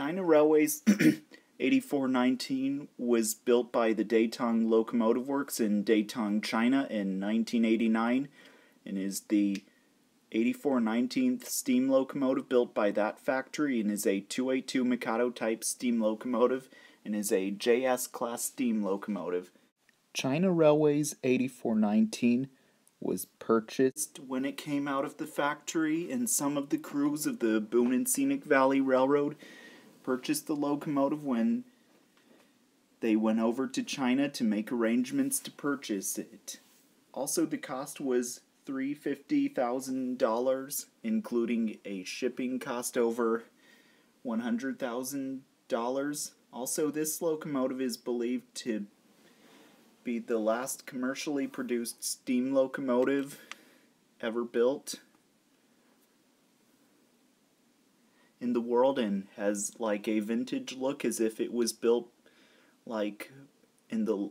China Railways 8419 was built by the Datong Locomotive Works in Datong, China in 1989 and is the 8419th steam locomotive built by that factory and is a 282 Mikado type steam locomotive and is a JS class steam locomotive. China Railways 8419 was purchased when it came out of the factory, and some of the crews of the Boone and Scenic Valley Railroad purchased the locomotive when they went over to China to make arrangements to purchase it. Also, the cost was $350,000, including a shipping cost over $100,000. Also, this locomotive is believed to be the last commercially produced steam locomotive ever built in the world, and has like a vintage look as if it was built like in the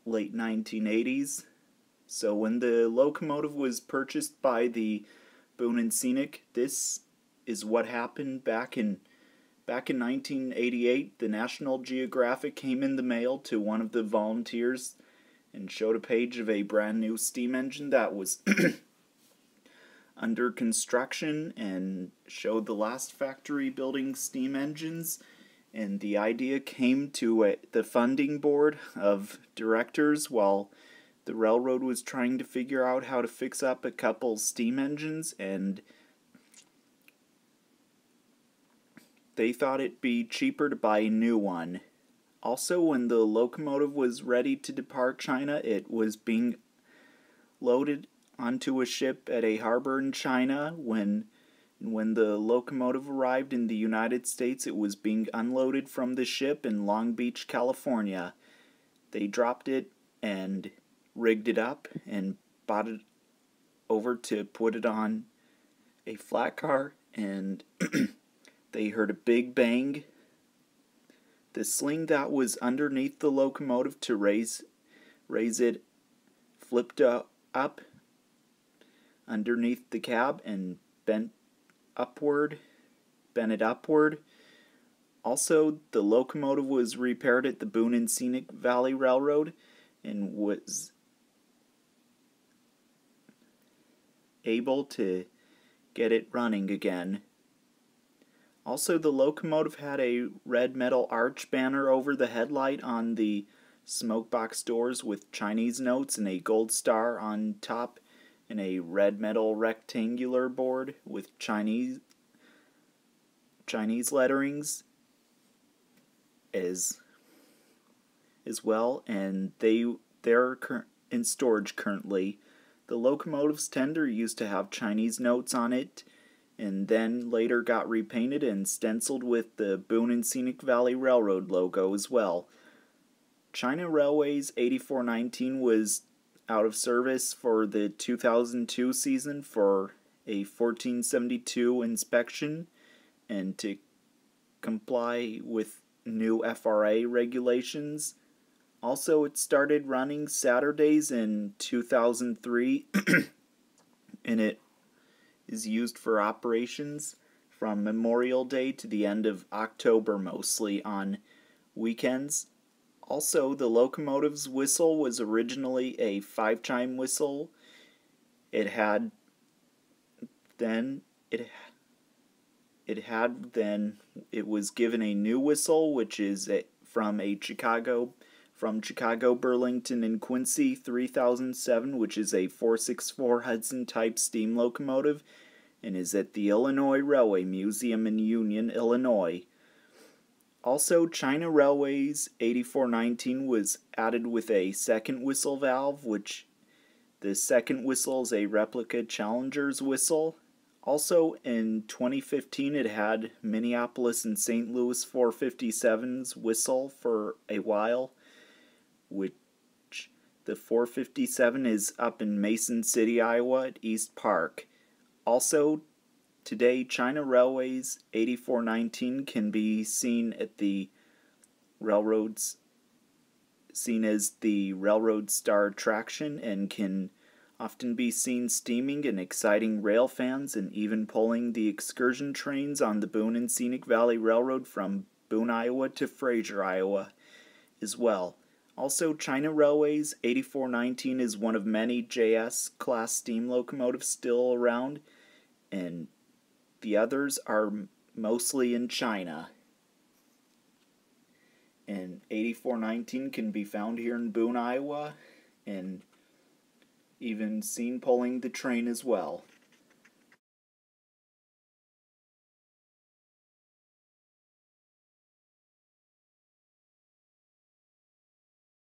late 1980s. So when the locomotive was purchased by the Boone and Scenic, this is what happened back in 1988. The National Geographic came in the mail to one of the volunteers and showed a page of a brand new steam engine that was under construction, and showed the last factory building steam engines. And the idea came to the funding board of directors while the railroad was trying to figure out how to fix up a couple steam engines, and they thought it'd be cheaper to buy a new one. Also, when the locomotive was ready to depart China, it was being loaded onto a ship at a harbor in China. When the locomotive arrived in the United States, it was being unloaded from the ship in Long Beach, California. They dropped it and rigged it up and brought it over to put it on a flat car, and they heard a big bang. The sling that was underneath the locomotive to raise it flipped up underneath the cab and bent it upward. Also, the locomotive was repaired at the Boone and Scenic Valley Railroad and was able to get it running again. Also, the locomotive had a red metal arch banner over the headlight on the smokebox doors with Chinese notes, and a gold star on top, and a red metal rectangular board with Chinese letterings as well, and they're in storage currently. The locomotive's tender used to have Chinese notes on it, and then later got repainted and stenciled with the Boone and Scenic Valley Railroad logo as well. China Railways 8419 was out of service for the 2002 season for a 1472 inspection and to comply with new FRA regulations. Also, it started running Saturdays in 2003 and it is used for operations from Memorial Day to the end of October, mostly on weekends. Also, the locomotive's whistle was originally a 5-chime whistle. It was given a new whistle, which is from Chicago, Burlington, and Quincy 3007, which is a 464 Hudson type steam locomotive, and is at the Illinois Railway Museum in Union, Illinois. Also, China Railways 8419 was added with a second whistle valve, which the second whistle is a replica Challenger's whistle. Also, in 2015, it had Minneapolis and St. Louis 457's whistle for a while, which the 457 is up in Mason City, Iowa at East Park. Also, today, China Railways 8419 can be seen at the railroads, seen as the Railroad Star attraction, and can often be seen steaming and exciting rail fans and even pulling the excursion trains on the Boone and Scenic Valley Railroad from Boone, Iowa to Fraser, Iowa as well. Also, China Railway's 8419 is one of many JS class steam locomotives still around, and the others are mostly in China. And 8419 can be found here in Boone, Iowa, and even seen pulling the train as well.